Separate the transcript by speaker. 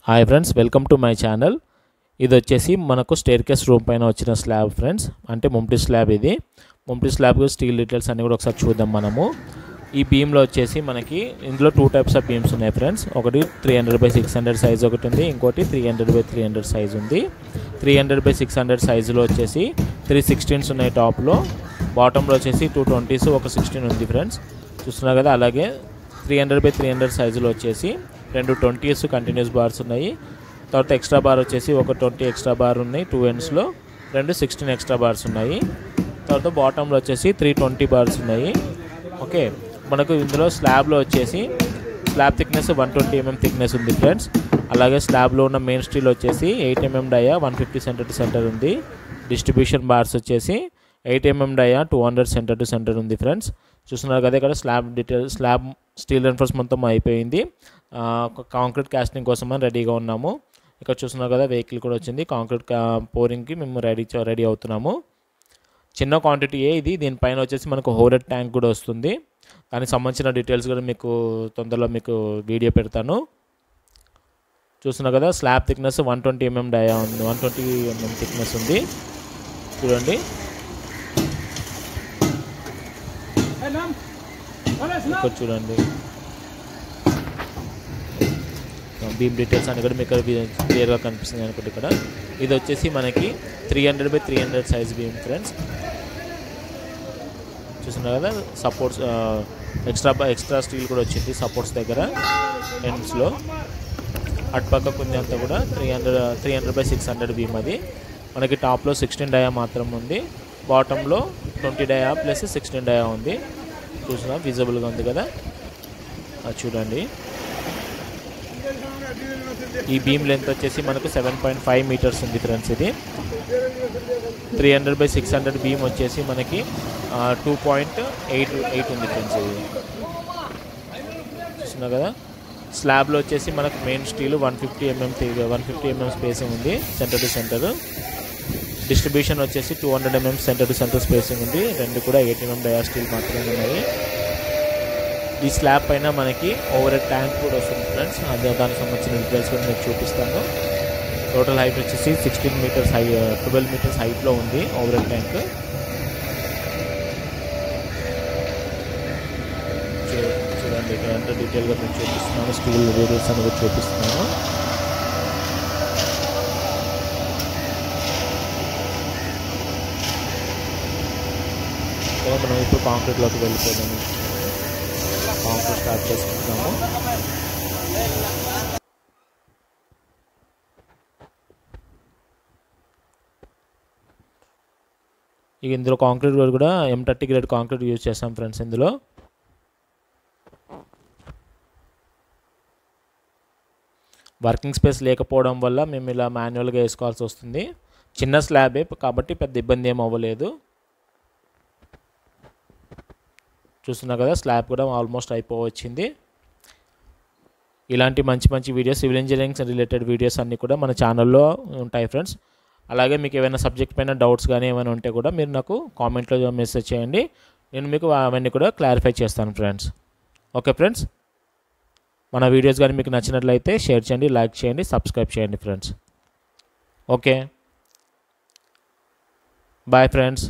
Speaker 1: Hi friends, welcome to my channel. ఇది వచ్చేసి మనకు స్టేర్ కేస్ రూమ్ పైన వచ్చిన స్లాబ్ ఫ్రెండ్స్, అంటే ముంప్టీ స్లాబ్. ఇది ముంప్టీ స్లాబ్ స్టీల్ డీటెయిల్స్ అన్ని కూడా ఒకసారి చూద్దాం మనము. ఈ బీమ్లో వచ్చేసి మనకి ఇందులో 2 టైప్స్ ఆఫ్ బీమ్స్ ఉన్నాయి ఫ్రెండ్స్. ఒకటి 300/600 సైజ్ ఒకటి ఉంది, ఇంకోటి 300/300 సైజ్ ఉంది. 300/600 సైజులో వచ్చేసి 3 16s ఉన్నాయి టాప్లో, బాటంలో వచ్చేసి 2 20s ఒక 16 ఉంది ఫ్రెండ్స్, చూస్తున్నారు కదా. అలాగే 300/300 సైజులో వచ్చేసి 2 20s కంటిన్యూస్ బార్స్ ఉన్నాయి. తర్వాత ఎక్స్ట్రా బార్ వచ్చేసి ఒక 20 ఎక్స్ట్రా బార్ ఉన్నాయి 2 ఎండ్స్లో, 2 16 ఎక్స్ట్రా బార్స్ ఉన్నాయి. తర్వాత బాటంలో వచ్చేసి 320 బార్స్ ఉన్నాయి. ఓకే, మనకు ఇందులో స్లాబ్లో వచ్చేసి స్లాబ్ థిక్నెస్ 120 mm థిక్నెస్ ఉంది ఫ్రెండ్స్. అలాగే స్లాబ్లో ఉన్న మెయిన్ స్టీల్ వచ్చేసి 8 mm dia 150 centre to centre ఉంది. డిస్ట్రిబ్యూషన్ బార్స్ వచ్చేసి 8 mm dia 200 centre to centre ఉంది ఫ్రెండ్స్, చూస్తున్నారు కదా. ఇక్కడ స్లాబ్ డీటెయిల్ స్లాబ్ స్టీల్ రెన్ఫోర్స్ మొత్తం అయిపోయింది. కాంక్రీట్ కాస్టింగ్ కోసం అని రెడీగా ఉన్నాము. ఇక్కడ చూస్తున్నారు కదా, వెహికల్ కూడా వచ్చింది. కాంక్రీట్ పోరింగ్కి మేము రెడీ అవుతున్నాము. చిన్న క్వాంటిటీయే ఇది. దీనిపైన వచ్చేసి మనకు హోరెడ్ ట్యాంక్ కూడా వస్తుంది. దానికి సంబంధించిన డీటెయిల్స్ కూడా మీకు తొందరలో మీకు వీడియో పెడతాను. చూస్తున్నారు కదా, స్లాబ్ థిక్నెస్ 120 mm డయా ఉంది, 120 mm థిక్నెస్ ఉంది. చూడండి, ఇక్కడ చూడండి బీమ్ డీటెయిల్స్ అని కూడా మీకు క్లియర్గా కనిపిస్తుంది అనుకుంటే. ఇక్కడ ఇది వచ్చేసి మనకి 300/300 సైజ్ బీమ్ ఫ్రెండ్స్, చూస్తున్నారు కదా. సపోర్ట్స్ ఎక్స్ట్రా స్టీల్ కూడా వచ్చింది సపోర్ట్స్ దగ్గర ఎండ్స్లో. అటుపక్క కొంచెం అంతా కూడా 300/600 బీమ్. అది మనకి టాప్లో 16 డయా మాత్రం ఉంది, బాటంలో 20 డయా ప్లస్ 16 డయా ఉంది. చూసినా విజిబుల్గా ఉంది కదా, అది చూడండి. ఈ బీమ్ లెంత్ వచ్చేసి మనకు 7.5 మీటర్స్ ఉంది ఫ్రెండ్స్. ఇది 300/600 బీమ్ వచ్చేసి మనకి 2.88 ఉంది ఫ్రెండ్స్. ఇది చూస్తున్నా కదా. స్లాబ్లో వచ్చేసి మనకు మెయిన్ స్టీల్ 150 mm స్పేసింగ్ ఉంది సెంటర్ టు సెంటర్. డిస్ట్రిబ్యూషన్ వచ్చేసి 200 mm centre to centre spacing ఉంది. రెండు కూడా 8 mm డయా స్టీల్ మాత్రమే ఉన్నాయి. ఈ స్లాబ్ పైన మనకి ఓవర్ హెడ్ ట్యాంక్ కూడా వస్తుంది ఫ్రెండ్స్, అదే దానికి సంబంధించిన డీటెయిల్స్ కూడా మీకు చూపిస్తాను. టోటల్ హైట్ వచ్చేసి 16 మీటర్స్ 12 మీటర్స్ హైట్లో ఉంది ఓవర్ హెడ్ ట్యాంక్. చూడండి, ఇక్కడ ఎంత డీటెయిల్గా నేను చూపిస్తున్నాను, స్టీల్ డీటెయిల్స్ అనేది చూపిస్తున్నాను. మనం ఇప్పుడు కాంక్రీట్లోకి వెళ్ళిపోయాము. కాంక్రీట్ స్టార్ట్ చేసుకుంటున్నాము. ఇక ఇందులో కాంక్రీట్ కూడా M30 గ్రేడ్ కాంక్రీట్ యూజ్ చేస్తాం ఫ్రెండ్స్. ఇందులో వర్కింగ్ స్పేస్ లేకపోవడం వల్ల మేము ఇలా మాన్యువల్గా వేసుకోవాల్సి వస్తుంది. చిన్న స్లాబే కాబట్టి పెద్ద ఇబ్బంది ఏం అవ్వలేదు. చూస్తున్నా కదా, స్లాబ్ కూడా ఆల్మోస్ట్ అయిపోవచ్చింది. ఇలాంటి మంచి మంచి videos, civil engineering related videos అన్నీ కూడా మన ఛానల్లో ఉంటాయి ఫ్రెండ్స్. అలాగే మీకు ఏమైనా సబ్జెక్ట్ పైన డౌట్స్ కానీ ఏమైనా ఉంటే కూడా మీరు నాకు కామెంట్లో మెసేజ్ చేయండి, నేను మీకు అవన్నీ కూడా క్లారిఫై చేస్తాను ఫ్రెండ్స్. ఓకే ఫ్రెండ్స్, మన వీడియోస్ కానీ మీకు నచ్చినట్లయితే షేర్ చేయండి, లైక్ చేయండి, సబ్స్క్రైబ్ చేయండి ఫ్రెండ్స్. Okay, bye friends.